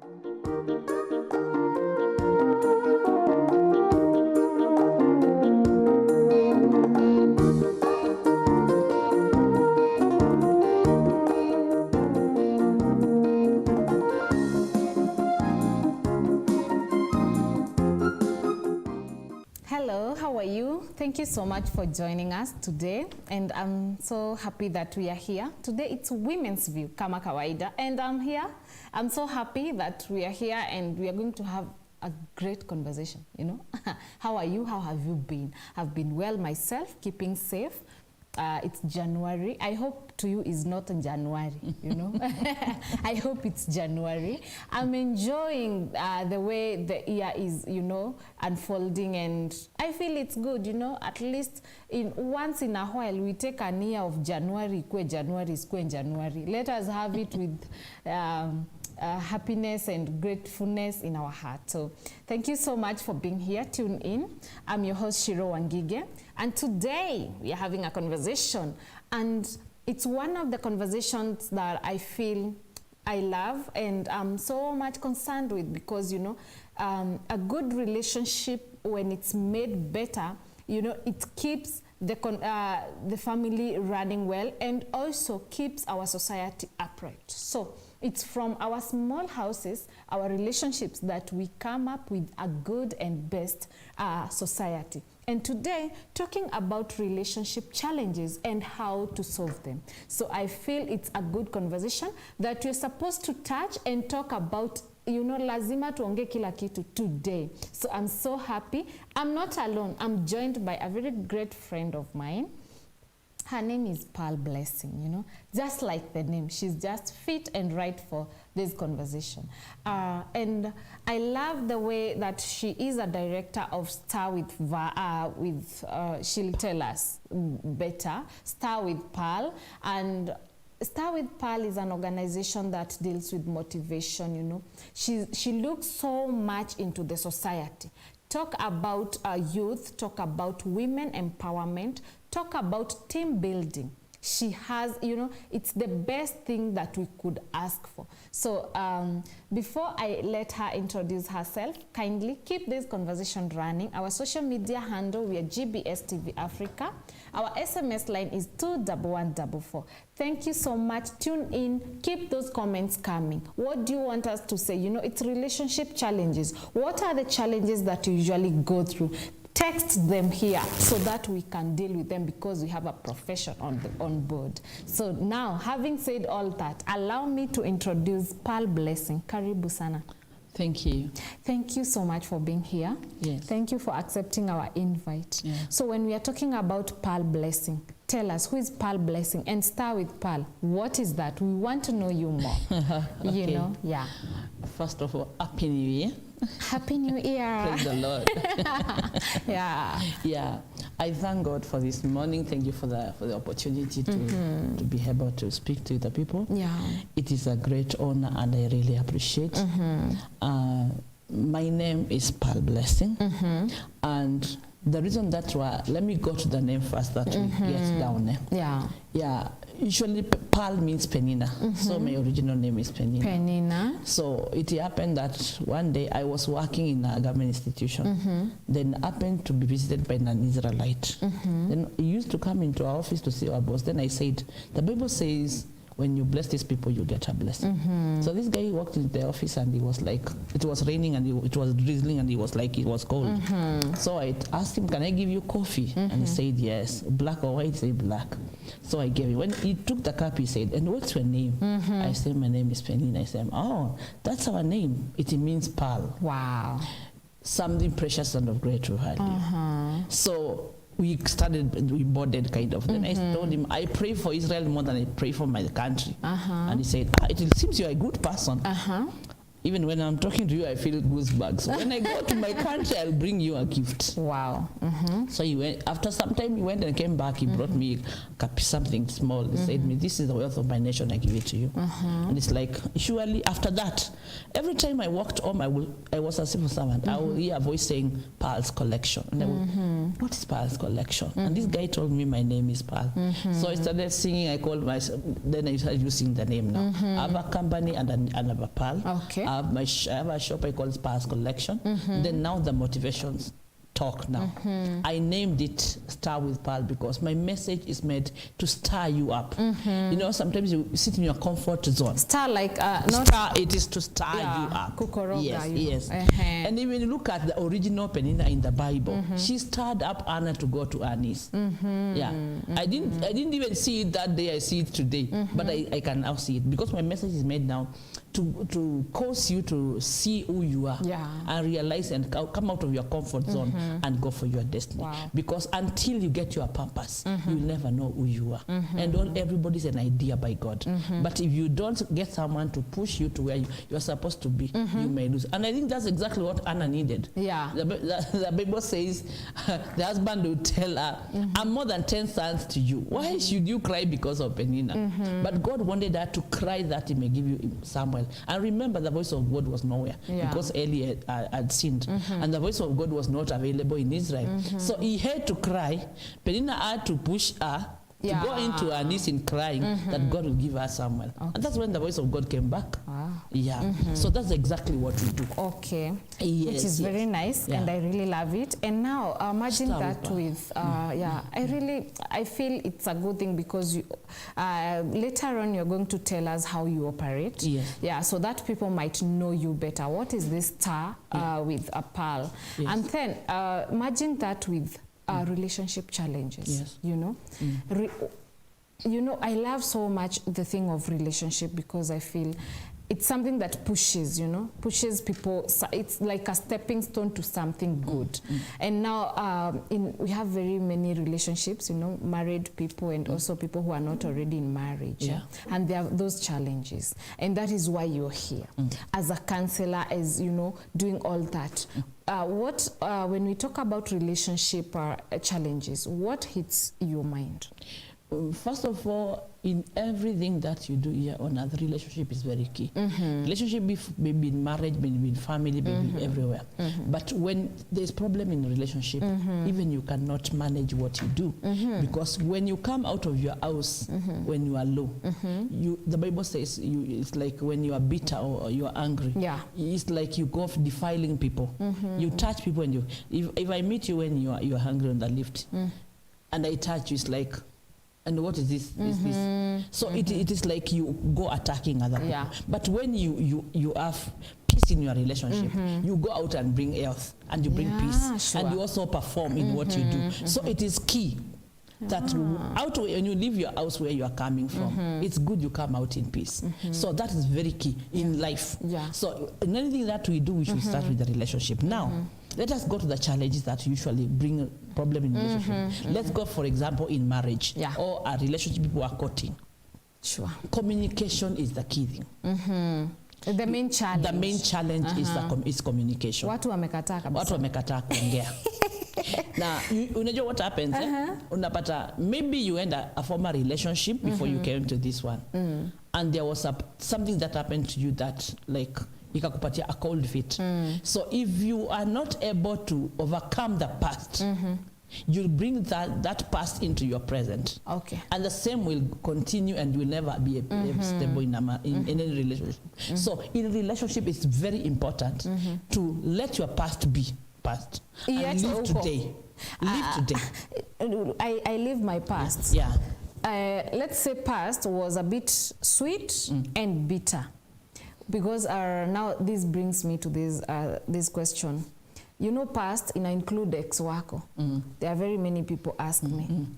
Hello, how are you? Thank you so much for joining us today, and I'm so happy that we are here. Today it's Women's View, kama kawaida, and I'm here. I'm so happy that we are here and we are going to have a great conversation, you know. How are you? How have you been? I've been well myself, keeping safe. It's January. I hope to you is not in January, you know. I hope it's January. I'm enjoying the way the year is, you know, unfolding, and I feel it's good, you know. At least once in a while we take an year of January, January. Let us have it with happiness and gratefulness in our heart. So thank you so much for being here. Tune in. I'm your host Shiro Wangige, and today we are having a conversation, and it's one of the conversations that I feel I love and I'm so much concerned with, because you know, a good relationship, when it's made better, you know, it keeps the family running well and also keeps our society upright. So it's from our small houses, our relationships, that we come up with a good and best society. And today, talking about relationship challenges and how to solve them. So I feel it's a good conversation that we're supposed to touch and talk about. You know, lazima tuonge kila kitu today. So I'm so happy. I'm not alone. I'm joined by a very great friend of mine. Her name is Pearl Blessing, you know, just like the name. She's just fit and right for this conversation. And I love the way that she is a director of Star with she'll tell us better, Star with Pearl. And Star with Pearl is an organization that deals with motivation, you know. She looks so much into the society. Talk about youth, talk about women empowerment, talk about team building. She has, you know, it's the best thing that we could ask for. So before I let her introduce herself, kindly keep this conversation running. Our social media handle, we are GBS TV Africa. Our SMS line is 21144. Thank you so much. Tune in. Keep those comments coming. What do you want us to say? You know, it's relationship challenges. What are the challenges that you usually go through? Text them here so that we can deal with them, because we have a profession on board. So now, having said all that, allow me to introduce Pearl Blessing. Karibu sana. Thank you. Thank you so much for being here. Yes. Thank you for accepting our invite. Yeah. So when we are talking about Pearl Blessing, tell us, who is Pearl Blessing? And start with Pearl. What is that? We want to know you more. Okay. You know, yeah. First of all, Happy New Year. Happy New Year. Praise the Lord. Yeah. Yeah. I thank God for this morning. Thank you for the opportunity to be able to speak to the people. Yeah. It is a great honor, and I really appreciate. My name is Pearl Blessing, and the reason that let me go to the name first, that we get down. Yeah. Usually Pearl means Penina, so my original name is Penina. Penina. So it happened that one day I was working in a government institution, then happened to be visited by an Israelite. Then he used to come into our office to see our boss. Then I said, the Bible says, when you bless these people, you get a blessing. So this guy walked into the office and he was like, it was raining and it was drizzling and he was like, it was cold. So I asked him, can I give you coffee? And he said, yes. Black or white? He said, black. So I gave him. When he took the cup, he said, and what's your name? I said, my name is Penina. I said, oh, that's our name. It means pearl. Wow. Something precious and of great value. So we bonded kind of. Then I told him, I pray for Israel more than I pray for my country. And he said, it seems you're a good person. Even when I'm talking to you, I feel goosebumps. So when I go to my country, I'll bring you a gift. Wow. So he went, after some time he went and came back. He brought me something small. He said, "Me, this is the wealth of my nation. I give it to you." And it's like, surely after that, every time I walked home, I was a civil servant. I would hear a voice saying, "Pearl's collection." And I would, what is Pearl's collection? And this guy told me my name is Pearl. So I started singing. I called myself. Then I started using the name now. I have a company and another Pearl. Okay. I have a shop I call Spas Collection. Then now the motivations talk now. I named it Star with Pearl because my message is meant to stir you up. You know, sometimes you sit in your comfort zone. Star like not star, it is to stir you up. Kukoroga yes, you. yes. And when you look at the original Penina in the Bible, she stirred up Anna to go to her knees. Yeah, I didn't even see it that day. I see it today, but I can now see it because my message is made now to cause you to see who you are and realize and come out of your comfort zone and go for your destiny. Wow. Because until you get your purpose, you'll never know who you are. And everybody's an idea by God. But if you don't get someone to push you to where you're supposed to be, you may lose. And I think that's exactly what Anna needed. Yeah. The Bible says the husband will tell her, I'm more than 10 sons to you. Why should you cry because of Penina? But God wanted her to cry that he may give you Samuel. And remember, the voice of God was nowhere because Eli had sinned. And the voice of God was not available in Israel. So he had to cry. Penina had to push her to go into her knees in crying that God will give her Samuel. Okay. And that's when the voice of God came back. Yeah. So that's exactly what we do. Okay. Yes, which is very nice, and I really love it. And now imagine that with I feel it's a good thing because you, later on you're going to tell us how you operate. Yes. Yeah, so that people might know you better. What is this star with a pearl? Yes. And then imagine that with relationship challenges. Yes. You know, you know, I love so much the thing of relationship because I feel it's something that pushes, you know, pushes people. It's like a stepping stone to something good. And now we have very many relationships, you know, married people and also people who are not already in marriage. Yeah. And there are those challenges. And that is why you're here as a counselor, as, you know, doing all that. When we talk about relationship challenges, what hits your mind? First of all, in everything that you do here on earth, relationship is very key. Relationship maybe in marriage, maybe in family, maybe everywhere. But when there's problem in relationship, even you cannot manage what you do. Because when you come out of your house, when you are low, the Bible says it's like when you are bitter or you are angry. Yeah. It's like you go off defiling people. You touch people and if I meet you when you are hungry on the lift and I touch you, it's like, and what is this? So it is like you go attacking other people. But when you have peace in your relationship, you go out and bring health and you bring peace. And you also perform in what you do. So it is key that when you leave your house where you are coming from, it's good you come out in peace. So that is very key in life. So in anything that we do, we should start with the relationship. Now, let us go to the challenges that usually bring a problem in relationship. Let's go, for example, in marriage or a relationship people are courting. Sure. Communication is the key thing. The main challenge. The main challenge is communication. Watu wamekataa kabisa. Watu wamekataa kuongea. Now, unajua what happens? Unapata, maybe you end a former relationship before you came to this one. And there was something that happened to you that, like, ikakupatia a cold feet. So if you are not able to overcome the past, you'll bring that past into your present. Okay. And the same will continue and you will never be stable in any relationship. So in a relationship, it's very important to let your past be past. And live today. Live today. I live my past. Yeah. Let's say past was a bit sweet and bitter. Because now this brings me to this question. You know, past include ex wako. There are very many people ask me,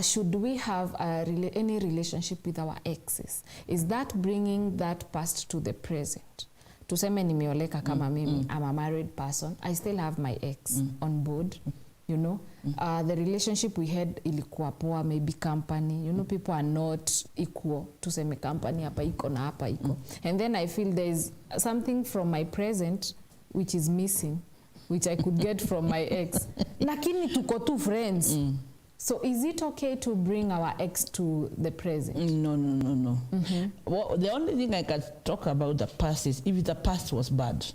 should we have any relationship with our exes? Is that bringing that past to the present? Tuseme nimeoleka kama mimi, I'm a married person. I still have my ex on board. You know, the relationship we had ilikuwa poa, maybe company. You know, people are not equal. Tuseme company hapa iko na hapa iko. And then I feel there is something from my present which is missing, which I could get from my ex. Lakini tuko two friends. So is it okay to bring our ex to the present? No. Well, the only thing I can talk about the past is if the past was bad,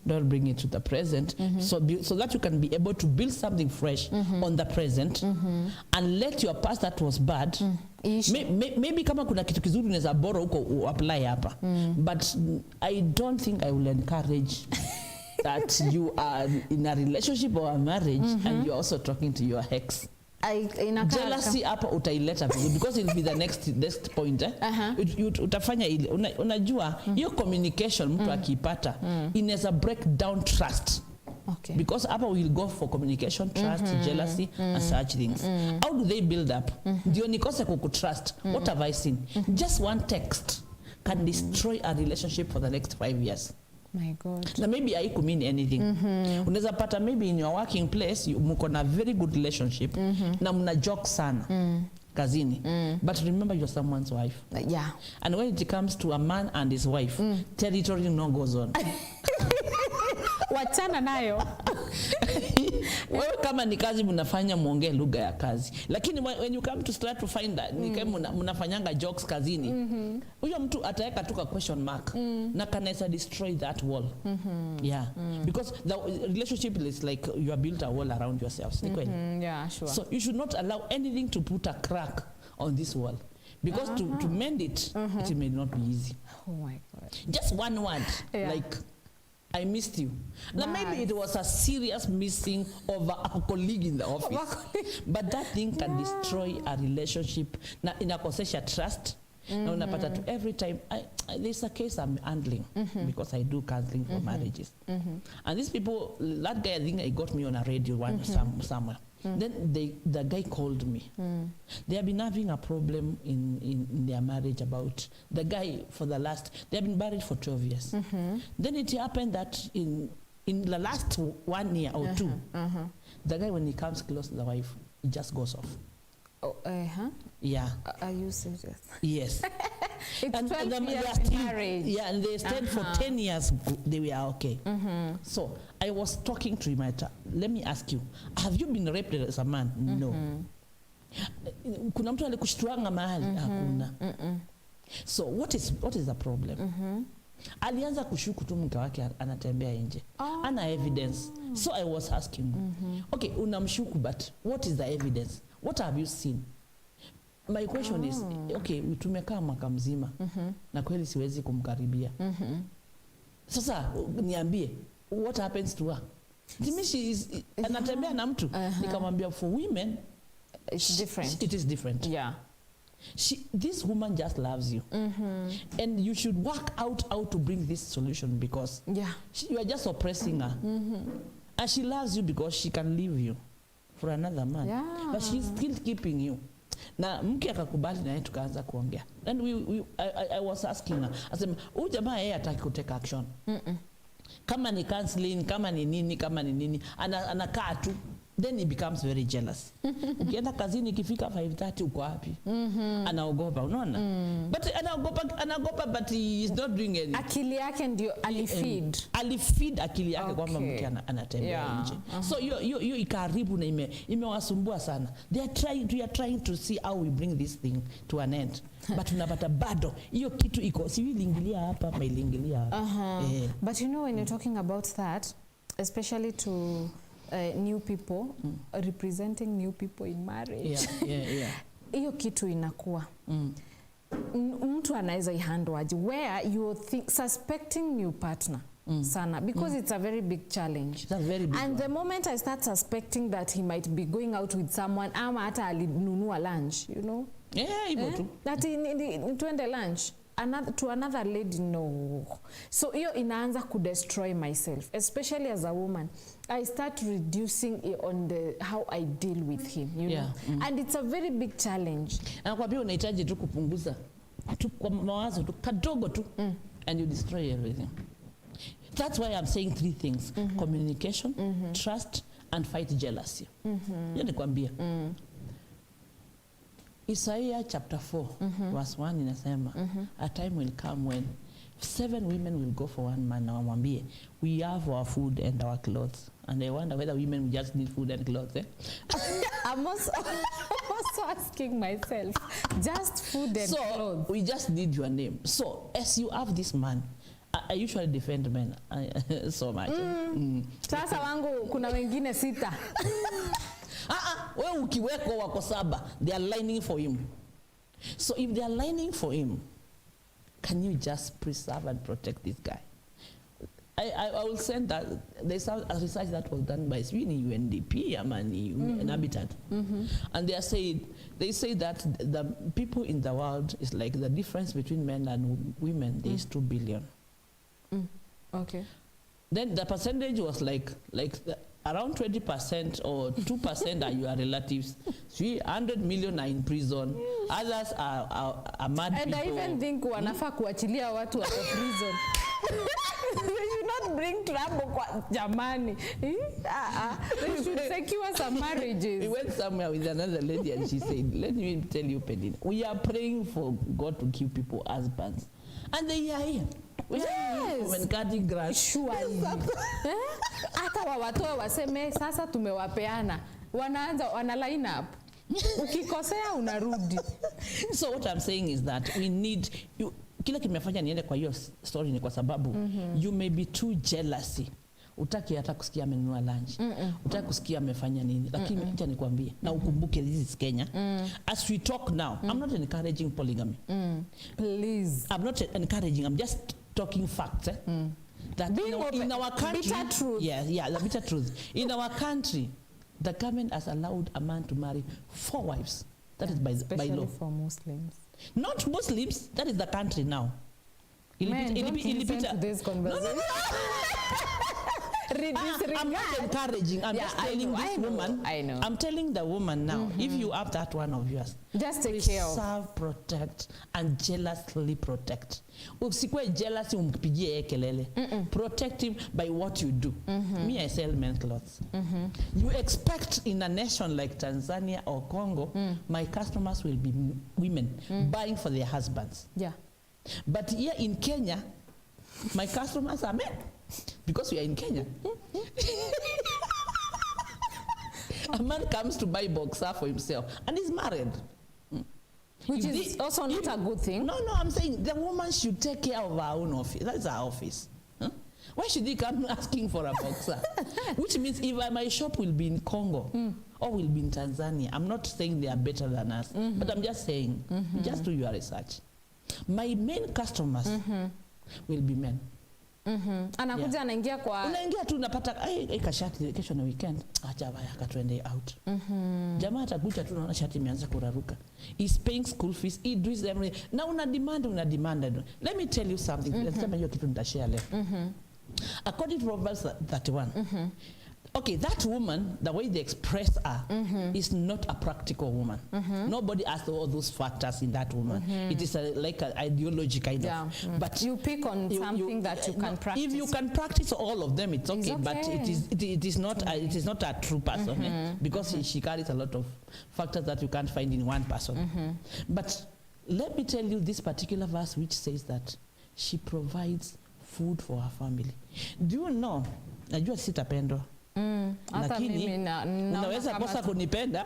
don't bring it to the present. So that you can be able to build something fresh on the present and let your past that was bad. Maybe kama kuna kitu kizuri unaweza borrow huko apply hapa. But I don't think I will encourage that you are in a relationship or a marriage and you're also talking to your ex. Jealousy hapa utaileta because it will be the next point. Utafanya ile unajua hiyo communication mtu akipata inaweza break down trust. Okay. Because hapa will go for communication, trust, jealousy and such things. How do they build up? Ndio nikose kukutrust. What have I seen? Just one text can destroy a relationship for the next 5 years. My God. Na maybe I could mean anything. Unaweza pata maybe in your working place mko na very good relationship na mna joke sana kazini. But remember you're someone's wife. Yeah. And when it comes to a man and his wife, territory no goes on. Wachana nayo. Wewe kama ni kazi mnafanya muongee lugha ya kazi. Lakini when you come to start to find that ni kama mnafanyanga jokes kazini. Huyo mtu ataweka tu question mark na kanaweza destroy that wall. Yeah. Because the relationship is like you have built a wall around yourselves. Yeah, sure. So you should not allow anything to put a crack on this wall. Because to mend it, it may not be easy. Oh my God. Just one word, like I missed you. Now maybe it was a serious missing of a colleague in the office. But that thing can destroy a relationship. Na inakosesha trust. Na unapata to every time there's a case I'm handling because I do counseling for marriages. And these people, that guy I think I got me on a radio one somewhere. Then the guy called me. They have been having a problem in their marriage about the guy for the last, they have been married for 12 years. Then it happened that in the last 1 year or two, the guy when he comes close to the wife, he just goes off. Oh, Yeah. Are you serious? Yes. It's and 12 years marriage. Yeah, and they stayed for 10 years. They were okay. So I was talking to him. Let me ask you, have you been raped as a man? No. Kuna mtu alikushtuanga mahali? Hakuna. So what is the problem? Alianza kushuku tu mke wake anatembea nje. Ana evidence. So I was asking, okay, unamshuku, but what is the evidence? What have you seen? My question is, okay, tumekaa mwaka mzima na kweli siwezi kumkaribia. Sasa niambie, what happens to her? She is anatembea na mtu. Nikamwambia for women it's different. It is different. Yeah. This woman just loves you. And you should work out how to bring this solution because you are just oppressing her. And she loves you because she can leave you for another man. Yeah. But she's still keeping you. Na mke akakubali na yeye tukaanza kuongea. And I was asking her, asema, huyu jamaa yeye hataki kutake action. Kama ni counseling, kama ni nini, anakaa tu. Then he becomes very jealous. Ukienda kazini ikifika 5:30 uko wapi? Anaogopa, unaona? But anaogopa but he is not doing anything. Akili yake ndio alifeed akili yake kwamba mke anatembea nje. So hiyo ikaribu na imewasumbua sana. We are trying to see how we bring this thing to an end. But unapata bado hiyo kitu iko siwilingilia hapa, mailingilia hapa. But you know when you're talking about that, especially to new people, representing new people in marriage. Yeah. Hiyo kitu inakuwa. Mtu anaweza ihandle aje where you suspecting new partner sana because it's a very big challenge. It's a very big and one. The moment I start suspecting that he might be going out with someone ama hata alinunua lunch, you know? Yeah, hivyo tu. That tuende lunch. To another lady, no. So hiyo inaanza destroy myself, especially as a woman. I start reducing on how I deal with him, you know. And it's a very big challenge. Anakuambia unahitaji tu kupunguza tu kwa mawazo tu kadogo tu and you destroy everything. That's why I'm saying 3 things. Communication, trust and fight jealousy. Nikwambia. Isaiah chapter 4 verse 1 inasema a time will come when 7 women will go for one man. Now wamwambie, we have our food and our clothes. And I wonder whether women will just need food and clothes. Eh? I'm also asking myself, just food and clothes. So we just need your name. So as you have this man, I usually defend men so much. Sasa wangu kuna wengine 6. Wewe ukiweko wako 7, they are lining for him. So if they are lining for him, can you just preserve and protect this guy? I will send that. There's a research that was done by Sweeney UNDP, and Habitat. And they say that the people in the world is like the difference between men and women, there is 2 billion. Okay. Then the percentage was like around 20% or 2% are your relatives. 300 million are in prison. Others are mad and people. I even think wanafaa kuachilia watu wa prison. They should not bring trouble kwa jamani. They should secure some marriages. We went somewhere with another lady and she said, let me tell you, Pedin, we are praying for God to give people husbands. And they are here. We are women cutting grass. Surely. Hata wawatoe waseme sasa tumewapeana. Wana line up. Ukikosea unarudi. So what I'm saying is that we need you. Kila kimefanya niende kwa hiyo story ni kwa sababu you may be too jealousy. Utaki hata kusikia amenunua lunch. Utaki kusikia amefanya nini. Lakini acha nikwambie na ukumbuke this is Kenya. As we talk now, I'm not encouraging polygamy. Please. I'm not encouraging. I'm just talking facts. That in our country, bitter truth. Yeah, the bitter truth. In our country, the government has allowed a man to marry 4 wives. That is by law. Especially for Muslims. Not Muslims. That is the country now. Man, don't listen to this conversation. I'm not encouraging. I'm just telling this woman. I know. I'm telling the woman now, if you have that one of yours, just take care of. Preserve, protect, and jealously protect. Usikwe jealousy umpigie kelele. Protect him by what you do. Me, I sell men's clothes. You expect in a nation like Tanzania or Congo, my customers will be women buying for their husbands. Yeah. But here in Kenya, my customers are men. Because we are in Kenya. A man comes to buy boxer for himself and he's married. Which is also not a good thing. No, I'm saying the woman should take care of her own office. That's her office. Why should he come asking for a boxer? Which means if my shop will be in Congo or will be in Tanzania, I'm not saying they are better than us, but I'm just saying, just do your research. My main customers will be men. Anakuja anaingia kwa unaingia tu unapata kashati kesho na weekend acha baya katwende out. Jamaa atakuja tu naona shati imeanza kuraruka. He's paying school fees, he does everything. Na una demand. Let me tell you something. Nasema hiyo kitu nitashare leo. According to Proverbs 31. Okay, that woman, the way they express her, is not a practical woman. Nobody has all those factors in that woman. It is like an ideology kind of. But you pick on something that you can practice. If you can practice all of them, it's okay. But it is not a true person because she carries a lot of factors that you can't find in one person. But let me tell you this particular verse which says that she provides food for her family. Do you know? Najua sitapendwa. Lakini unaweza kosa kunipenda.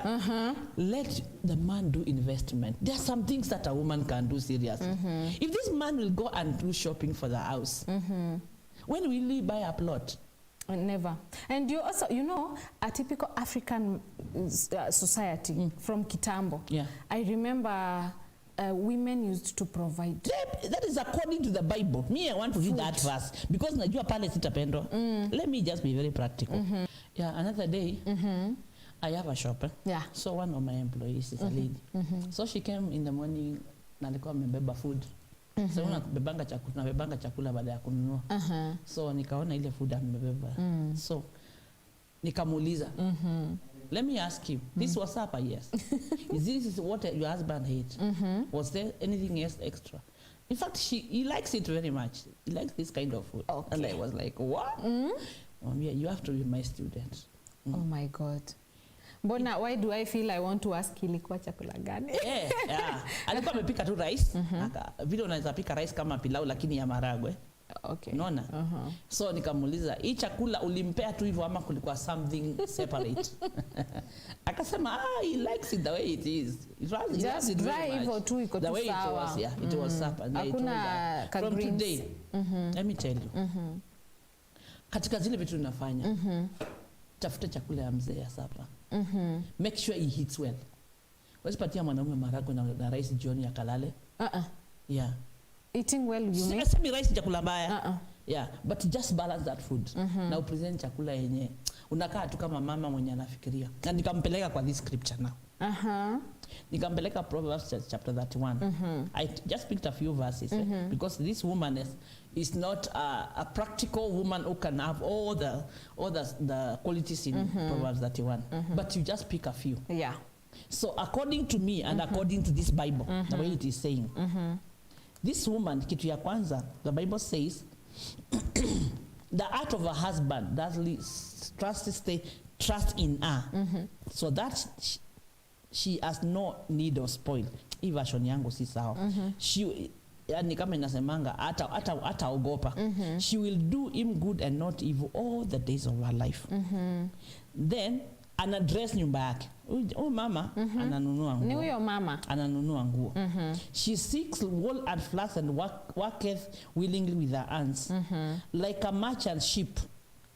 Let the man do investment. There are some things that a woman can do seriously. If this man will go and do shopping for the house, when will he buy a plot? Never. And you also, you know, a typical African society from Kitambo. Yeah. I remember women used to provide. That is according to the Bible. Me, I want to read that verse because najua pale sitapendwa. Let me just be very practical. Yeah, another day, I have a shop. Yeah. So one of my employees is a lady. So she came in the morning na alikuwa amebeba food. So tunabebanga chakula baada ya kununua. So nikaona ile food amebeba. So nikamuuliza. Let me ask you, this was supper, yes. Is this what your husband ate? Was there anything else extra? In fact, he likes it very much. He likes this kind of food. Okay. And I was like, what? Yeah, you have to be my student. Oh my God. Mbona, why do I feel I want to ask ilikuwa chakula gani? Yeah. Alikuwa amepika tu rice. Vile unaweza pika rice kama pilau lakini ya maragwe. Okay. Unaona? So nikamuuliza, hii chakula ulimpea tu hivyo ama kulikuwa something separate? Akasema, he likes it the way it is. It was just dry hivyo tu iko tu sawa. The way it was, yeah. It was supper. Hakuna from today, let me tell you. Katika zile vitu tunafanya, tafuta chakula ya mzee ya supper. Make sure he eats well. Wasipatia mwanaume maragwe na rice jioni ya kalale. Yeah. Eating well, you mean? Semi rice chakula mbaya. Yeah, but just balance that food. Na upresent chakula yenye unakaa tu kama mama mwenye anafikiria. Na nikampeleka kwa this scripture now. Nikampeleka Proverbs chapter 31. I just picked a few verses because this woman is not a practical woman who can have all the qualities in Proverbs 31. But you just pick a few. Yeah. So according to me and according to this Bible, the way it is saying, this woman, kitu ya kwanza, the Bible says, the heart of a husband does trust in her, so that she has no need of spoil. Hii version yangu si sawa. She, yani kama inasemanga hata ogopa. She will do him good and not evil all the days of her life. Then anadress nyumba yake. Huyu mama ananunua nguo. Ni huyo mama ananunua nguo. She seeks wool and flax and worketh willingly with her hands. Like a merchant ship.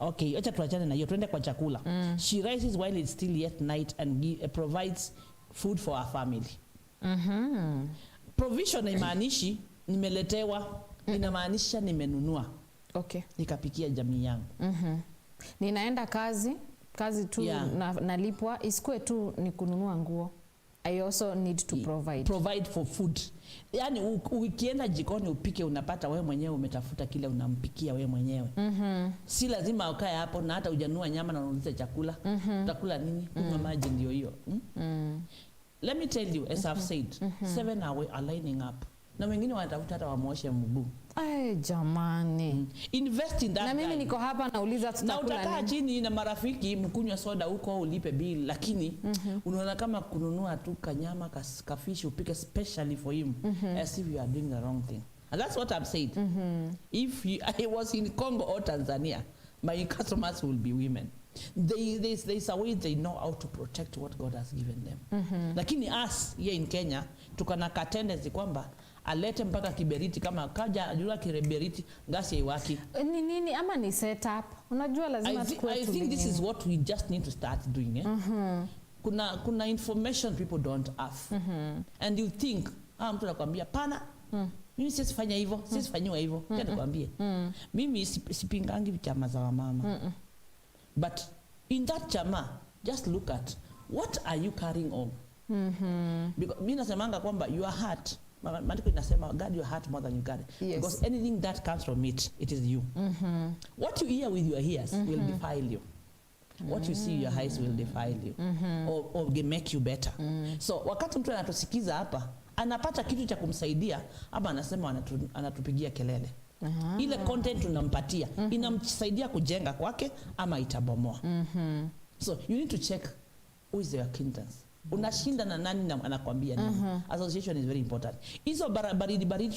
Okay, acha tuachane na hiyo, tuende kwa chakula. She rises while it's still yet night and provides food for her family. Provision haimaanishi nimeletewa, inamaanisha nimenunua. Okay. Nikapikia jamii yangu. Ninaenda kazi tu, yeah. Nalipwa, isikue tu ni kununua nguo. I also need to provide for food. Yani ukienda jikoni upike, unapata wewe mwenyewe umetafuta kile unampikia wewe mwenyewe. Si lazima ukae hapo na hata hujanunua nyama na unauliza chakula. Utakula nini? Kunywa maji ndio hiyo. Let me tell you, as I've said, 7 are lining up. Na wengine wanatafuta hata wamoshe mguu. Jamani. Invest in that. Na mimi niko hapa nauliza tutakula nini? Na utakaa chini na marafiki mkunywa soda huko ulipe bill, lakini unaona kama kununua tu kanyama kafishi upike specially for him, as if you are doing the wrong thing. And that's what I've said. If I was in Congo or Tanzania, my customers will be women. There's a way they know how to protect what God has given them. Lakini us here in Kenya tukana tendency kwamba alete mpaka kiberiti, kama kaja ajua kiberiti ngasi iwaki. Nini ama ni setup? Unajua lazima tukue. I think this is what we just need to start doing. Kuna information people don't have. And you think, mtu anakuambia pana, mimi sisifanya hivyo, sisifanywa hivyo. Tena nakwambia, mimi sipingangi chama za mama. But in that chama, just look at what are you carrying on? Because mimi nasemanga kwamba your heart, Matiko inasema guard your heart more than you guard. Yes. Because anything that comes from it is you. What you hear with your ears will defile you. What you see with your eyes will defile you. Or make you better. So wakati mtu anatusikiza hapa, anapata kitu cha kumsaidia, ama anasema anatupigia kelele. Ile content tunampatia inamsaidia kujenga kwake ama itabomoa. So you need to check who is your acquaintance. Unashinda na nani na anakwambia nini. Association is very important. Hizo baridi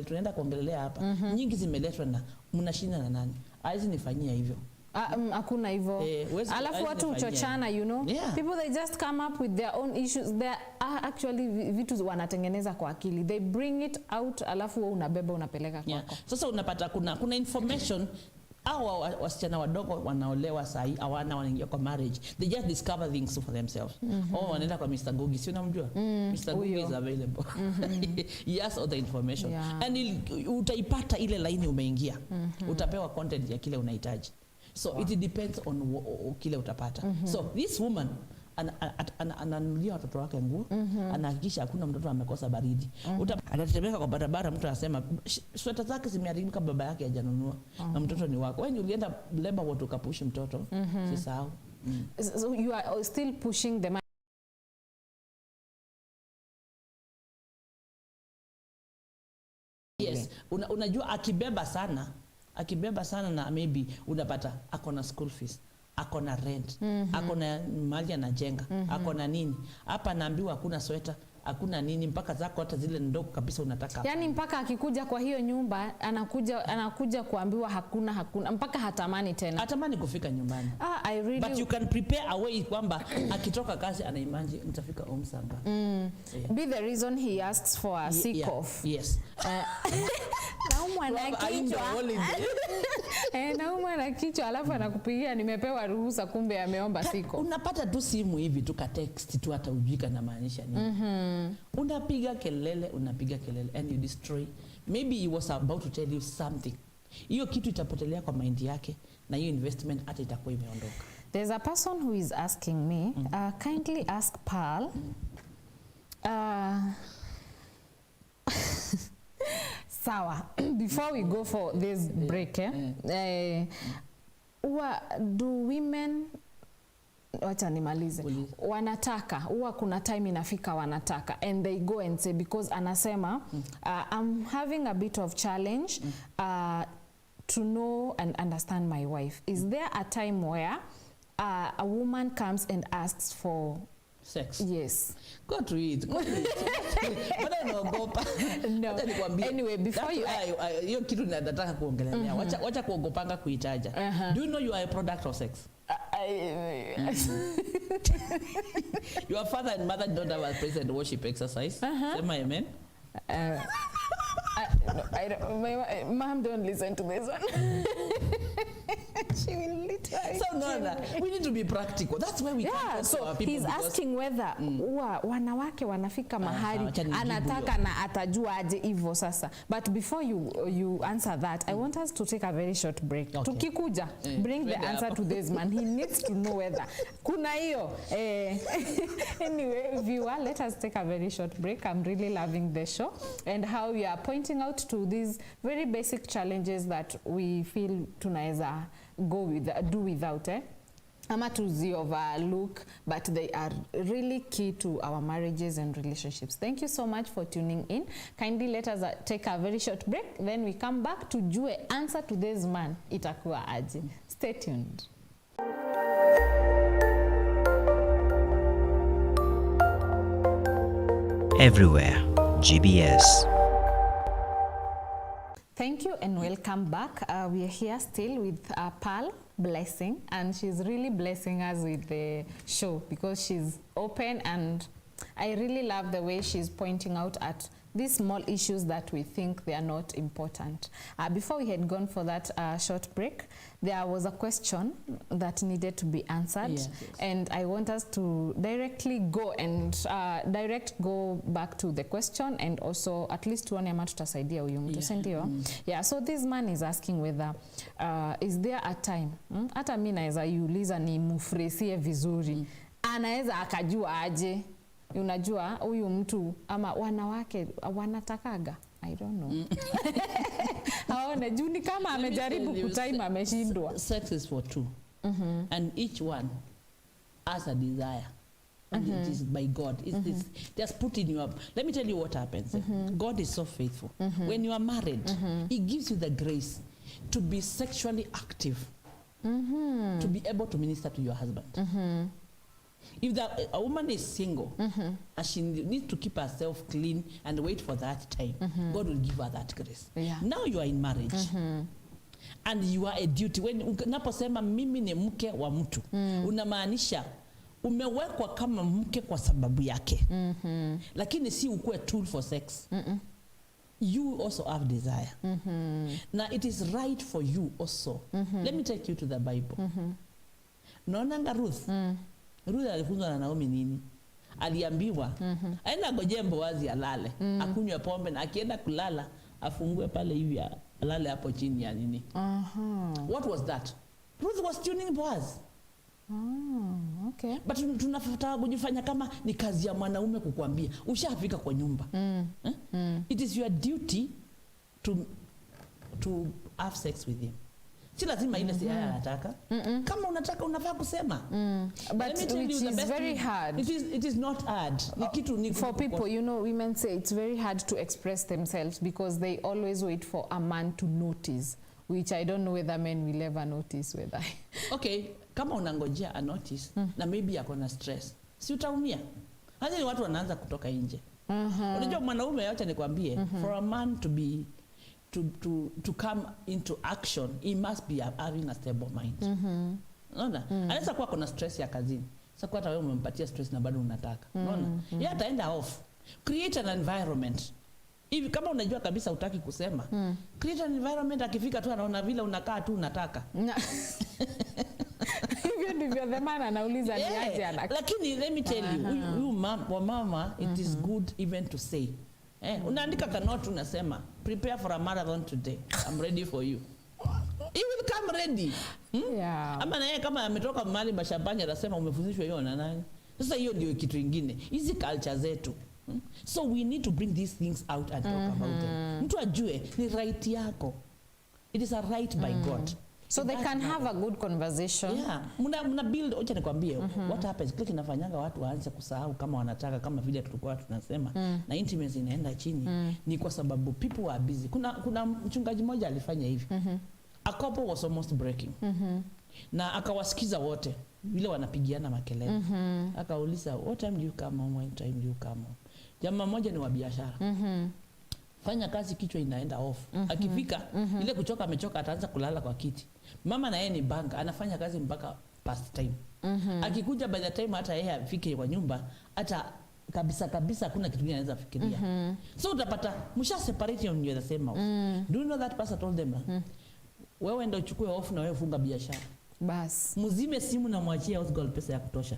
tunaenda kuongelea hapa. Nyingi zimeletwa na mnashinda na nani. Haizi nifanyia hivyo. Hakuna hivyo. Alafu watu uchochana, you know. Yeah. People, they just come up with their own issues. They are actually vitu wanatengeneza kwa akili. They bring it out, alafu wewe unabeba unapeleka kwako. Sasa unapata kuna information au wasichana wadogo wanaolewa sahi hawana wanaingia kwa marriage, they just discover things for themselves. Wanaenda kwa Mr. Google, si unamjua? Mr. Google is available. He has all the information. And utaipata ile line umeingia. Utapewa content ya kile unahitaji. So it depends on kile utapata. So this woman ananulia watoto wake nguo, anahakikisha hakuna mtoto amekosa baridi. Anatembea kwa barabara, mtu anasema sweta zake zimeharibika, baba yake hajanunua, na mtoto ni wako. Wewe ulienda labor ward ukapush mtoto, sisahau. So you are still pushing them. Yes, unajua akibeba sana na maybe unapata akona school fees, akona rent, akona mali anajenga, akona nini. Hapa naambiwa hakuna sweta, hakuna nini, mpaka zako hata zile ndogo kabisa unataka. Yani mpaka akikuja kwa hiyo nyumba anakuja kuambiwa hakuna mpaka hatamani tena. Hatamani kufika nyumbani. I really... But you can prepare a way kwamba akitoka kazi ana imagine nitafika home sanga. Be the reason he asks for a sick off. Yes. Naumwa na kichwa. Naumwa na kichwa alafu anakupigia nimepewa ruhusa kumbe ameomba siko. Unapata tu simu hivi tu ka text tu hata ujika na maanisha nini. Unapiga kelele and you destroy. Maybe he was about to tell you something. Hiyo kitu itapotelea kwa mind yake na hiyo investment hata itakuwa imeondoka. There's a person who is asking me, kindly ask Pearl. Sawa, before we go for this break, do women, wacha nimalize, wanataka, huwa kuna time inafika wanataka, and they go and say, because anasema, I'm having a bit of challenge to know and understand my wife. Is there a time where a woman comes and asks for sex? Yes. Go to it. But I know gopa. No. Anyway, before you hiyo kitu nataka kuongelea. Wacha kuogopanga kuitaja. Do you know you are a product of sex? Your father and mother don't have a praise and worship exercise. Say my amen. No, I don't, Mom, don't listen to this one. She will literally. So no, we need to be practical. That's why we can't so our people. He's asking whether wanawake wanafika mahali anataka na atajua aje hivyo sasa. But before you answer that, I want us to take a very short break. Okay. Tukikuja, bring the answer to this man. He needs to know whether kuna hiyo. Anyway, viewer, let us take a very short break. I'm really loving the show and how we are pointing out to these very basic challenges that we feel tunaweza do without, ama tuzi overlook, but they are really key to our marriages and relationships. Thank you so much for tuning in. Kindly let us take a very short break, then we come back to jue answer to this man itakuwa aje. Stay tuned. Everywhere, GBS. Thank you and welcome back. We are here still with Pearl Blessing, and she's really blessing us with the show because she's open, and I really love the way she's pointing out at these small issues that we think they are not important. Before we had gone for that short break, there was a question that needed to be answered. Yes. And I want us to directly go and go back to the question, and also at least tuone ama tutasaidia huyu mtu, sindio? Yeah, so this man is asking whether is there a time, hata mimi naweza iuliza ni mufresie vizuri, anaweza akajua aje, unajua huyu mtu ama wanawake wanatakaga, I don't know. Haona juni kama amejaribu kutaima ameshindwa. Sex is for two. And each one has a desire. And it is by God. It's just put in your... Let me tell you what happens. God is so faithful. When you are married, He gives you the grace to be sexually active. To be able to minister to your husband. If a woman is single and she needs to keep herself clean and wait for that time, God will give her that grace. Yeah. Now you are in marriage and you are a duty. When unaposema mimi ni mke wa mtu, unamaanisha umewekwa kama mke kwa sababu yake. Lakini si ukue tool for sex. You also have desire. Now it is right for you also. Let me take you to the Bible. Naonanga Ruth. Ruth alifunzwa na Naomi nini? Aliambiwa aenda ngojee Boazi alale, akunywe pombe, na akienda kulala afungue pale hivi alale hapo chini ya nini. What was that? Ruth was tuning Boaz. Okay. But tunafuta kujifanya kama ni kazi ya mwanaume kukuambia ushafika kwa nyumba. It is your duty to have sex with him. Si lazima ile si anataka. Kama unataka unafaa kusema. But which is very hard. It is not hard. For people, you know, women say it's very hard to express themselves because they always wait for a man to notice, which I don't know whether men will ever notice whether Okay, kama unangojea a notice na maybe ako na stress, si utaumia? Hata ni watu wanaanza kutoka nje. Unajua mwanaume, acha nikwambie, for a man to be to come into action, he must be having a stable mind. Unaona? Anaweza kuwa kuna stress ya kazini. Sasa kwa hata wewe umempatia stress na bado unataka. Unaona? Yeye ataenda off. Create an environment. Hivi kama unajua kabisa hutaki kusema, create an environment, akifika tu anaona vile unakaa tu unataka. Hivyo ndivyo the man anauliza ni aje anataka. Lakini let me tell you, huyu mama, it is good even to say. Unaandika kanoti unasema, prepare for a marathon today. I'm ready for you. He will come ready. Yeah. Ama na yeye kama ametoka mahali mashambani atasema umefundishwa hiyo na nani? Sasa hiyo ndio kitu kingine. Hizi culture zetu. So we need to bring these things out and talk about them. Mtu ajue ni right yako. It is a right by God. So they can have a good conversation. Yeah. Muna build, ocha nikwambie, what happens, kile kinafanyanga watu waanze kusahau kama wanataka, kama vile tulikuwa tunasema, na intimacy inaenda chini, ni kwa sababu people are busy. Kuna mchungaji mmoja alifanya hivi. A couple was almost breaking. Na akawasikiza wote, vile wanapigiana makelele. Akauliza, what time do you come home, when time do you come home? Jamaa mmoja ni wa biashara. Fanya kazi kichwa inaenda off. Akifika, ile kuchoka amechoka ataanza kulala kwa kiti. Mama na yeye ni bank, anafanya kazi mpaka past time. Akikuja by the time hata yeye afike kwa nyumba, hata kabisa hakuna kitu kingine anaweza fikiria. So utapata msha separate on the same house. Do you know that pastor told them? Wewe ndio uchukue off na wewe funga biashara. Bas. Mzime simu na mwachie house girl pesa ya kutosha.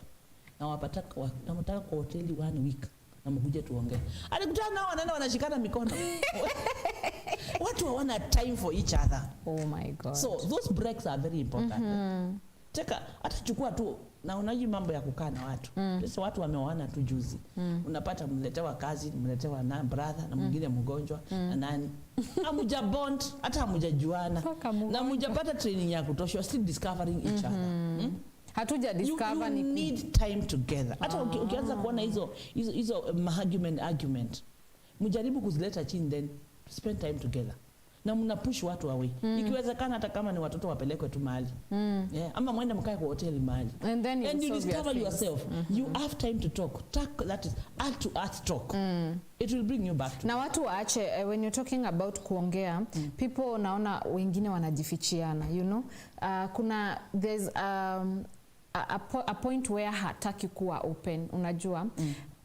Na wanataka kwa hoteli 1 week. Na mkuje tuongee. Alikutana nao wanaenda wanashikana mikono. Watu hawana time for each other. Oh my God. So those breaks are very important. Teka atachukua tu na unaji mambo ya kukaa na watu. Sasa watu wameoana tu juzi. Unapata mletewa kazi, mletewa na brother na mwingine mgonjwa na nani. Hamuja bond, hata hamujajuana. Na mjapata training ya kutosha, still discovering each other. Hatuja discover you need time together. Hata ukianza kuona hizo argument, mjaribu kuzileta chini, then spend time together. Na mnapush watu away. Ikiwezekana hata kama ni watoto wapelekwe tu mahali. Ama mwende mkae kwa hoteli mahali. And then you discover yourself. You have time to talk. That is heart to heart talk. It will bring you back to. Na watu waache, when you're talking about kuongea, people naona wengine wanajifichiana, you know. There's a point where hataki kuwa open, unajua.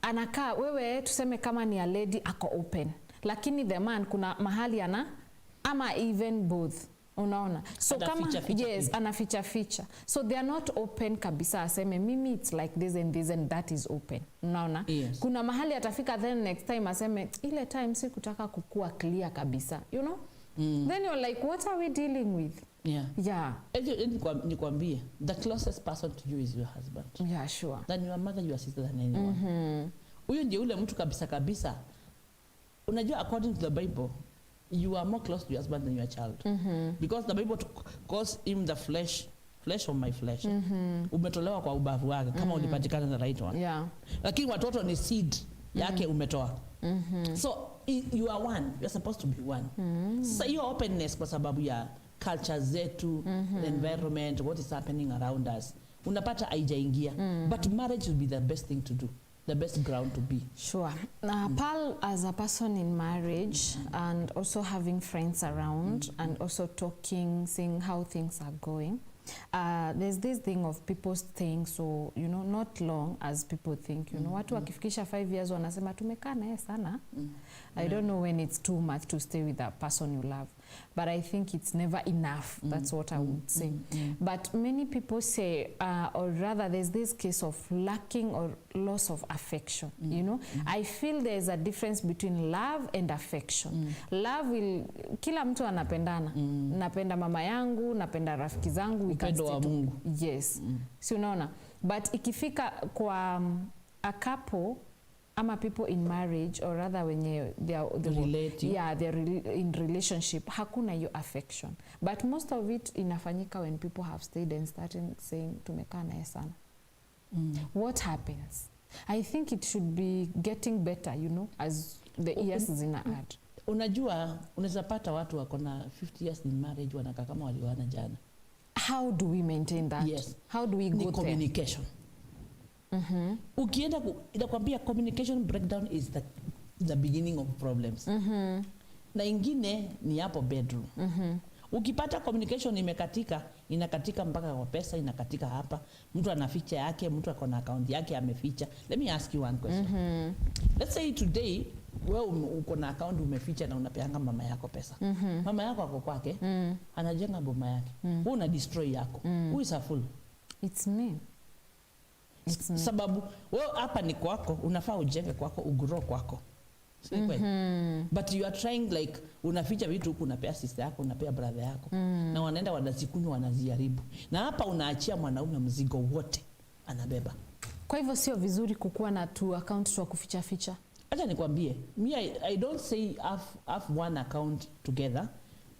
Anakaa wewe tuseme kama ni a lady ako open, lakini the man kuna mahali ama even both, unaona. So kama anaficha. So they are not open kabisa, aseme mimi it's like this and that is open, unaona. Yes. Kuna mahali atafika, then next time aseme ile time si kutaka kukua clear kabisa, you know. Then you're like, what are we dealing with? Yeah. Nikwambie, the closest person to you is your husband. Yeah, sure. Than your mother, your sister, than anyone. Huyo ndiye ule mtu kabisa. Unajua, according to the Bible, you are more close to your husband than your child. Because the Bible calls him the flesh of my flesh. Umetolewa kwa ubavu wake kama ulipatikana the right one. Yeah. Lakini watoto ni seed yake umetoa. So you are one. You are supposed to be one. So your openness kwa sababu ya culture zetu, the environment, what is happening around us, unapata haijaingia. But marriage will be the best thing to do, the best ground to be. Sure. Paul, as a person in marriage and also having friends around and also talking, seeing how things are going, there's this thing of people staying so, you know, not long as people think, you know. Watu wakifikisha 5 years wanasema tumekaa naye sana. I don't know when it's too much to stay with that person you love, but I think it's never enough. That's what I would say. But many people say, or rather there's this case of lacking or loss of affection, you know. I feel there's a difference between love and affection. Love will, kila mtu anapendana. Napenda mama yangu, napenda rafiki zangu, we can stay to, yes. Si unaona? But ikifika kwa a couple, ama people in marriage, or rather when they're in relationship, hakuna hiyo affection. But most of it inafanyika when people have stayed and started saying tumekaa naye sana. What happens? I think it should be getting better, you know, as the years zina add. Unajua, unaweza pata watu wako na 50 years in marriage wanakaa kama walioana jana. how do we maintain that? Yes. How do we go there? Communication. Ukienda inakwambia communication breakdown is the beginning of problems. Na ingine ni hapo bedroom. Ukipata communication inakatika mpaka kwa pesa, inakatika hapa. Mtu anaficha yake, mtu ako na account yake ameficha. Let me ask you one question. Let's say today wewe uko na account umeficha na unapeanga mama yako pesa. Mama yako ako kwake, anajenga boma yake. Wewe una destroy yako. Who is a fool? It's me. Sababu wewe hapa ni kwako, unafaa ujenge kwako, ugrow kwako. But you are trying like unaficha vitu huku, unapea sister yako, unapea brother yako, na wanaenda wanazikunywa, wanaziharibu, na hapa unaachia mwanaume mzigo wote anabeba. Kwa hivyo sio vizuri kukuwa na two account tu kuficha ficha. Acha nikwambie, I don't say have one account together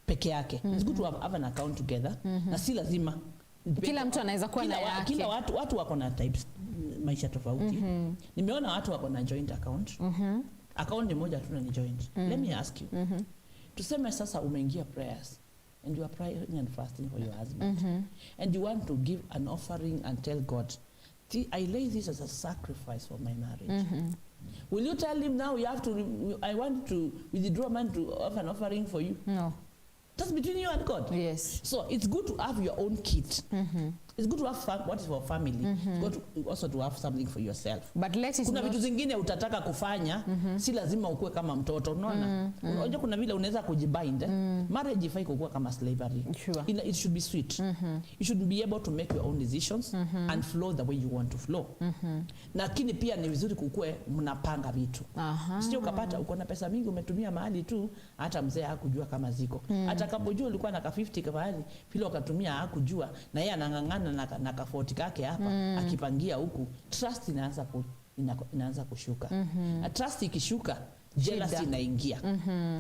peke yake. It's good to have an account together. Na si lazima kila mtu anaweza kuwa na yake. Kila watu wako na types maisha tofauti. Nimeona watu wako na joint account. Account ni moja tu ni joint. Let me ask you. Tuseme sasa umeingia prayers and you are praying and fasting for your husband. And you want to give an offering and tell God, I lay this as a sacrifice for my marriage. Will you tell him now I want to withdraw money to offer an offering for you? No. That's between you and God. Yes. So it's good to have your own kit. It's good to have what is for family. It's good also to have something for yourself. But let it kuna vitu zingine utataka kufanya, si lazima ukue kama mtoto, unaona? Unajua kuna vile unaweza kujibind. Marriage ifai kukua kama slavery. Sure. It should be sweet. You should be able to make your own decisions and flow the way you want to flow. Lakini pia ni vizuri kukue mnapanga vitu. Sio ukapata uko na pesa mingi umetumia mahali tu, hata mzee hakujua kama ziko. Hata kama unajua ulikuwa na ka 50 mahali, vile ukatumia hakujua, na yeye anangangana na ka 40 kake hapa, akipangia huku, trust inaanza kushuka. Trust ikishuka, jealousy inaingia.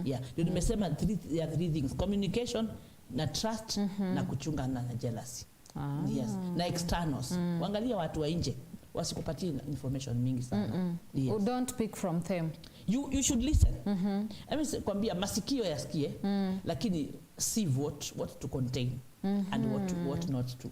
Yeah, ndio nimesema three things: communication, na trust, na kuchunga na jealousy. Yes, na externals. Waangalia watu wa nje, wasikupatie information mingi sana. Yes. Don't pick from them. You should listen. I mean, kwambia masikio yasikie, lakini see what to contain and what not to.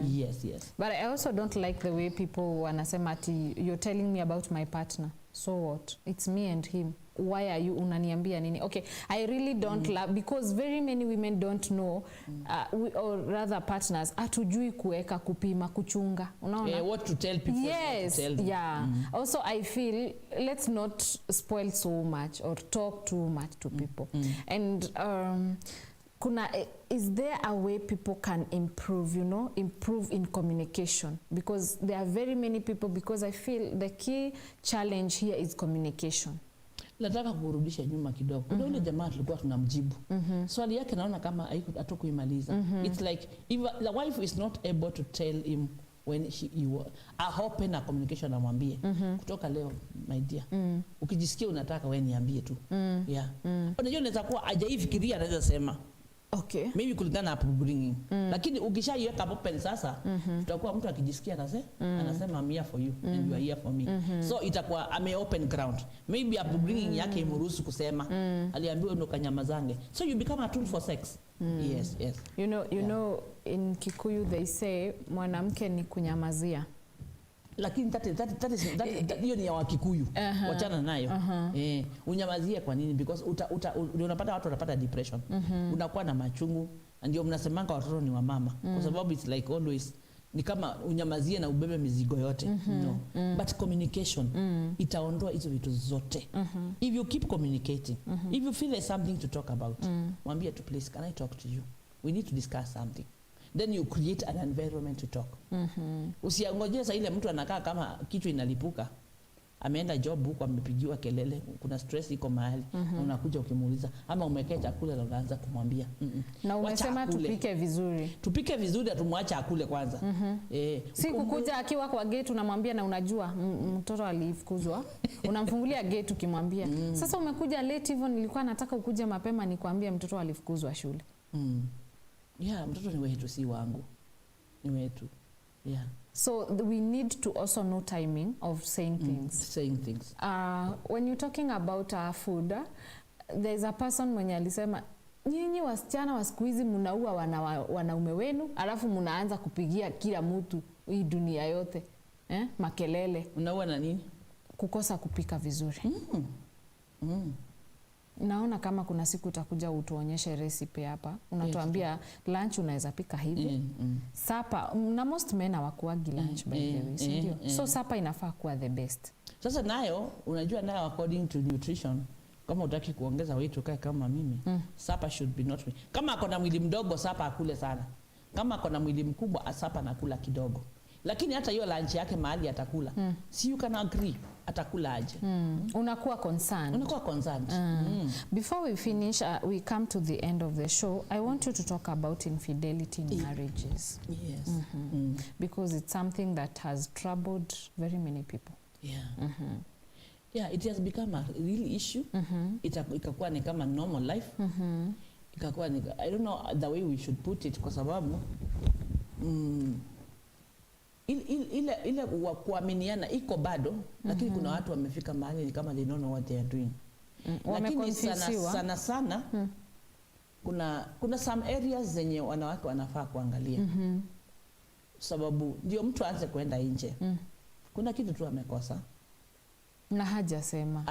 Yes. But I also don't like the way people wanasema ati you're telling me about my partner. So what? It's me and him. Why are you unaniambia nini? Okay, I really don't love, because very many women don't know, or rather partners, atujui kuweka, kupima, kuchunga. Unaona? What to tell people. Yes, to tell them. Yeah. Also, I feel let's not spoil so much or talk too much to people. And is there a way people can improve, improve in communication? Because there are very many people, because I feel the key challenge here is communication. Nataka kurudisha nyuma kidogo. Kuna yule jamaa tulikuwa tunamjibu. Swali yake naona kama hatakuimaliza. It's like if the wife is not able to tell him when I hope na communication amwambie kutoka leo, my dear, ukijisikia unataka wewe niambie tu. Yeah. Unajua unaweza kuwa hajaifikiria, anaweza sema okay, maybe kulingana na upbringing. Lakini ukishaiweka hapo pen sasa, tutakuwa mtu akijisikia anasema I'm here for you and you are here for me. So itakuwa open ground. Maybe upbringing yake imruhusu kusema, aliambiwa ndo kanyamazange. So you become a tool for sex. Yes. You know in Kikuyu they say mwanamke ni kunyamazia. Lakini hiyo ni ya Wakikuyu. Wachana nayo. Unyamazie kwa nini? Because unapata watu wanapata depression. Unakuwa na machungu, ndio mnasemanga watoto ni wa mama. Kwa sababu it's like always ni kama unyamazie na ubebe mizigo yote. No. But communication itaondoa hizo vitu zote. If you keep communicating, if you feel there's something to talk about, mwambie to please, can I talk to you? We need to discuss something. Then you create an environment to talk. Usiangojee sasa ile mtu anakaa kama kichwa inalipuka, ameenda job huko, amepigiwa kelele, kuna stress iko mahali, na unakuja ukimuuliza, ama umekea chakula na unaanza kumwambia na umesema tupike vizuri, atumwacha akule kwanza. Si kukuja akiwa kwa gate unamwambia, na unajua mtoto alifukuzwa, unamfungulia gate ukimwambia sasa umekuja late hivyo, nilikuwa nataka ukuje mapema nikwambie mtoto alifukuzwa shule. Yeah, mtoto ni wetu, si wangu. Ni wetu. Yeah. So we need to also know timing of saying things. When you're talking about food, there's a person mwenye alisema nyinyi wasichana wa siku hizi mnaua wanaume wenu, alafu mnaanza kupigia kila mtu hii dunia yote makelele. Unaua na nini? Kukosa kupika vizuri. Naona kama kuna siku utakuja utuonyeshe recipe hapa. Unatuambia lunch unaweza pika hivi. Sapa, na most men hawakuagi lunch by the way, ndio. So sapa inafaa kuwa the best. Sasa nayo, unajua nayo according to nutrition, kama utaki kuongeza weight ukae kama mimi, sapa should be not me. Kama akona mwili mdogo sapa akule sana. Kama akona mwili mkubwa sapa nakula kidogo. Lakini hata hiyo lunch yake mahali atakula. Si you can agree atakula aje. Unakuwa concerned. Unakuwa concerned. Before we finish, we come to the end of the show. I want you to talk about infidelity in marriages. Yes. Because it's something that has troubled very many people. Yeah. Yeah, it has become a real issue. Ikakuwa ni kama normal life. Ikakuwa ni, I don't know the way we should put it, kwa sababu ile kuaminiana iko bado, lakini kuna watu wamefika mahali kama they don't know what they are doing. Lakini sana kuna some areas zenye wanawake wanafaa kuangalia. Sababu ndio mtu aanze kwenda nje. Kuna kitu tu amekosa na hajasema.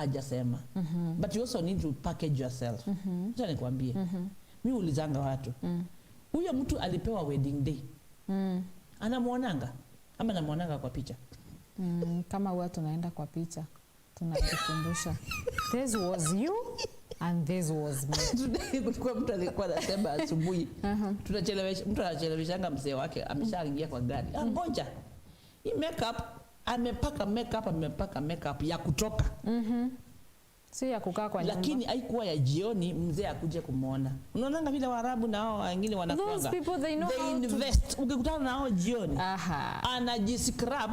But you also need to package yourself. Acha nikwambie. Mimi ulizanga watu. Huyo mtu alipewa wedding day. Anamuonanga ama namuonanga kwa picha? Kama watu tunaenda kwa picha tunajikumbusha. This was you and this was me. Kulikuwa mtu alikuwa anasema asubuhi. Tunachelewesha, mtu anacheleweshanga mzee wake ameshaingia kwa gari. Ngoja. Hii makeup amepaka makeup ya kutoka. Si ya kukaa kwa nyumba. Lakini haikuwa ya jioni mzee akuje kumuona. Unaona vile Waarabu na hao wengine wanakuanga. Those people they invest. Ukikutana na hao jioni. Anajiscrub,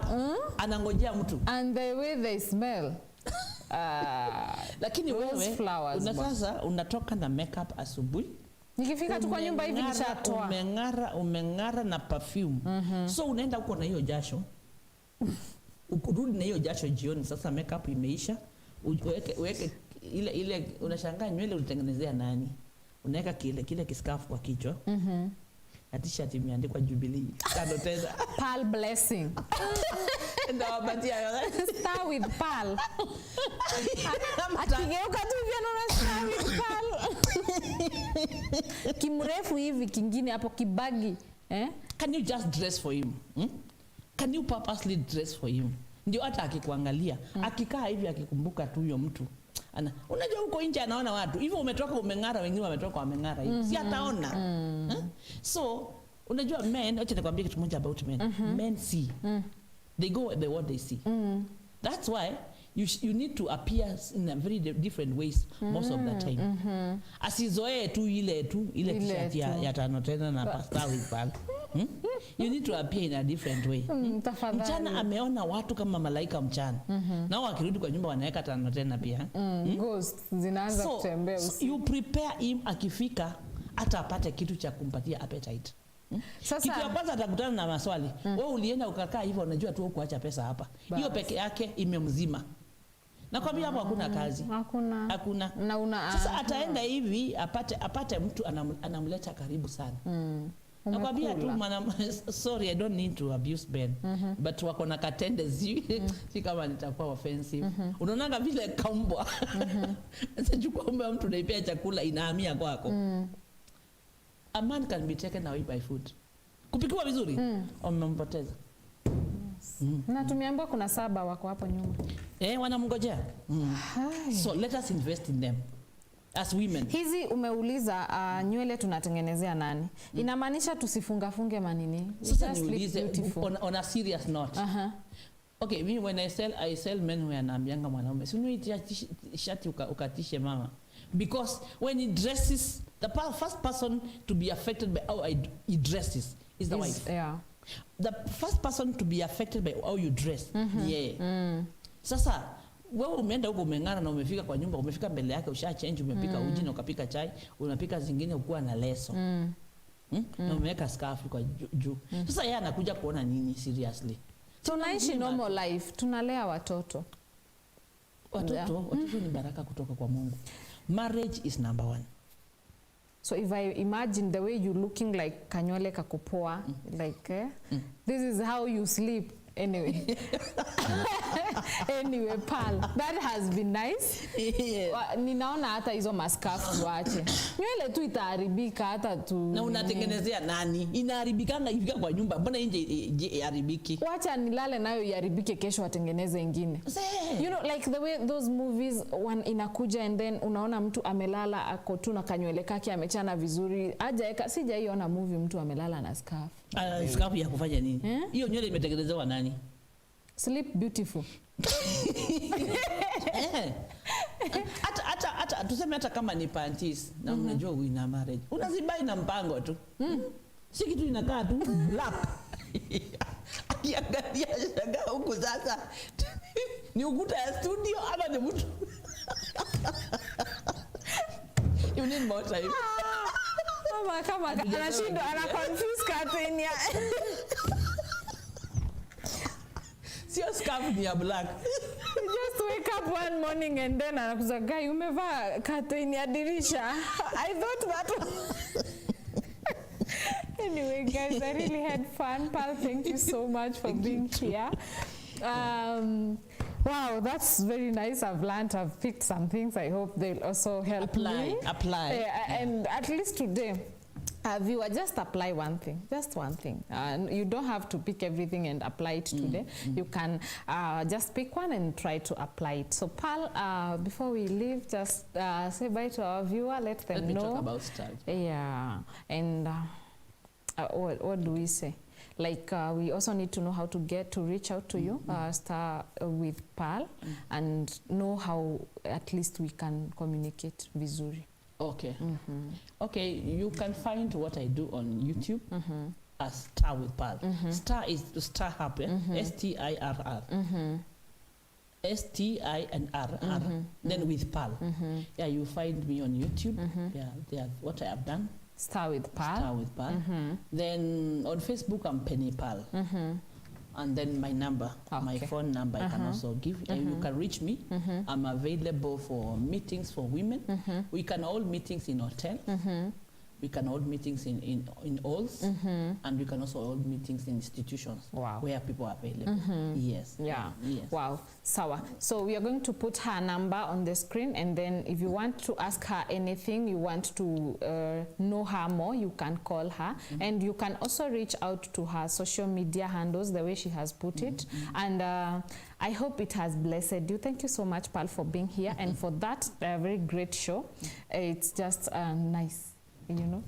anangojea mtu. And the way they smell. Lakini wewe sasa unatoka na makeup asubuhi. Nikifika tu kwa nyumba hivi nishatoa. Umeng'ara na perfume. So unaenda huko na hiyo jasho. Ukurudi na hiyo jasho jioni, sasa makeup imeisha. Uweke ile unashangaa nywele ulitengenezea nani? Unaweka kile kiskafu kwa kichwa. Na t-shirt imeandikwa Jubilee. Kando tena Pearl blessing. Ndio batia star with pearl. Akigeuka tu hivi anaona star with pearl. Kimrefu hivi kingine hapo kibagi. Can you just dress for him? Can you purposely dress for him? Ndio hata akikuangalia, akikaa hivi akikumbuka tu huyo mtu. Unajua huko nje anaona watu. Hivyo umetoka umeng'ara, wengine wametoka wameng'ara hivi. Si ataona. So, unajua men, acha nikwambie kitu moja about men. Men see. They go the what they see. That's why you need to appear in a very different ways most of the time. Asizoee tu ile t-shirt ya tano tena na pasta with bag. You need to appear in a different way. Mchana ameona watu kama malaika mchana. Nao wakirudi kwa nyumba wanaweka tano tena pia. Ghosts zinaanza kutembea usiku. You prepare him akifika hata apate kitu cha kumpatia appetite. Sasa kitu ya kwanza atakutana na maswali. Wewe ulienda ukakaa hivyo unajua tu kuacha pesa hapa. Hiyo peke yake imemzima. Nakwambia hapo hakuna kazi. Hakuna. Sasa ataenda hivi apate mtu anamleta karibu sana. Nakwambia tu sorry I don't need to abuse men. But wako na tendency si kama nitakuwa offensive. Unaonanga vile kaumbwa. Sasa chukua umbe mtu naipea chakula inahamia kwako. A man can be taken away by food. Kupikiwa vizuri, umempoteza. Na tumeambiwa kuna 7 wako hapo nyuma. Wanamngojea. So let us invest in them as women. Hizi umeuliza nywele tunatengenezea nani? Inamaanisha tusifungafunge manini. Sasa niulize on a serious note. Okay, me when I sell men who anaambianga mwanaume, si unui shati ukatishe mama. Because when he dresses, the first person to be affected by how he dresses is the wife. Yeah. The first person to be affected by how you dress. Sasa wewe umeenda huko umeng'ara na umefika kwa nyumba, umefika mbele yake usha change, umepika uji na ukapika chai, unapika zingine ukuwa na leso. Na umeweka scarf kwa juu. Sasa yeye anakuja kuona nini seriously? Tunaishi normal life, tunalea watoto. Watoto ni baraka kutoka kwa Mungu. Marriage is number 1. So if I imagine the way you looking like kanywele kakupoa, like this is how you sleep. Anyway, anyway, Pal, that has been nice. Yeah. Ninaona hata hizo maskafu tuache. Nywele tu itaharibika hata tu. Na unatengenezea nani? Inaharibikanga ifika kwa nyumba. Mbona nje iharibiki? Wacha nilale nayo iharibike kesho watengeneze ingine. You know, like the way those movies one inakuja and then unaona mtu amelala ako tu na kanywele kake amechana vizuri. Sijaiona movie mtu amelala na scarf. Scarf ya kufanya nini? Hiyo nywele imetengenezewa nani? Sleep beautiful. Hata tuseme hata kama ni panties na unajua uina marriage. Unazibai na mpango tu. Si kitu inakaa tu black. Akiangalia shagaa huku sasa. Ni ukuta ya studio ama ni mtu? You need more time. Kama anashindo ana confuse curtain ya. Sio scarf ni ya black. You just wake up one morning and then anakuza guy umevaa curtain ya dirisha. I thought that Anyway guys, I really had fun. Pal, thank you so much for being here. Wow, that's very nice. I've learned, I've picked some things. I hope they'll also help me. Apply. And at least today, viewer, just apply one thing, just one thing. You don't have to pick everything and apply it today. You can just pick one and try to apply it. So Pal, before we leave, just say bye to our viewer. Let them know. Let me talk about start. Yeah, and what do we say? Like we also need to know how to reach out to you, start with Pal, and know how at least we can communicate vizuri. Okay. Okay, you can find what I do on YouTube as Star with Pal. Star is to star happen, S-T-I-R-R. S-T-I and R-R. Then with Pal. Yeah, you find me on YouTube. Yeah, what I have done. Star with Pal. Star with Pal. Then on Facebook, I'm Penny Pal. And then my number, my phone number, I can also give. You can reach me. I'm available for meetings for women. We can hold meetings in hotels. We can hold meetings in halls. And we can also hold meetings in institutions where people are available. Yes. Yeah. Yes. Wow. Sawa. So we are going to put her number on the screen, and then if you want to ask her anything, you want to know her more, you can call her. And you can also reach out to her social media handles, the way she has put it. And I hope it has blessed you. Thank you so much, Pal, for being here and for that very great show. It's just nice. You know,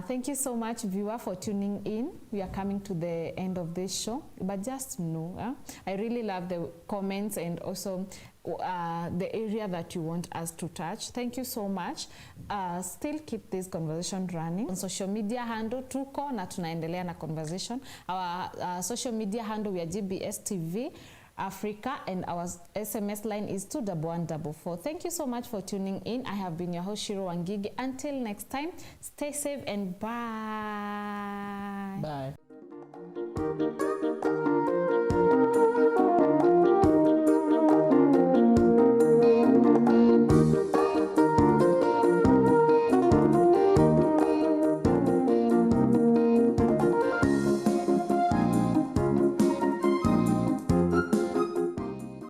thank you so much, viewer, for tuning in. We are coming to the end of this show, but just know, I really love the comments and also the area that you want us to touch. Thank you so much. Still keep this conversation running on social media handle. Tuko na tunaendelea na conversation. Our social media handle, we are GBS TV Africa, and our SMS line is 21144. Thank you so much for tuning in. I have been your host, Shiro Wangige. Until next time, stay safe and bye. Bye.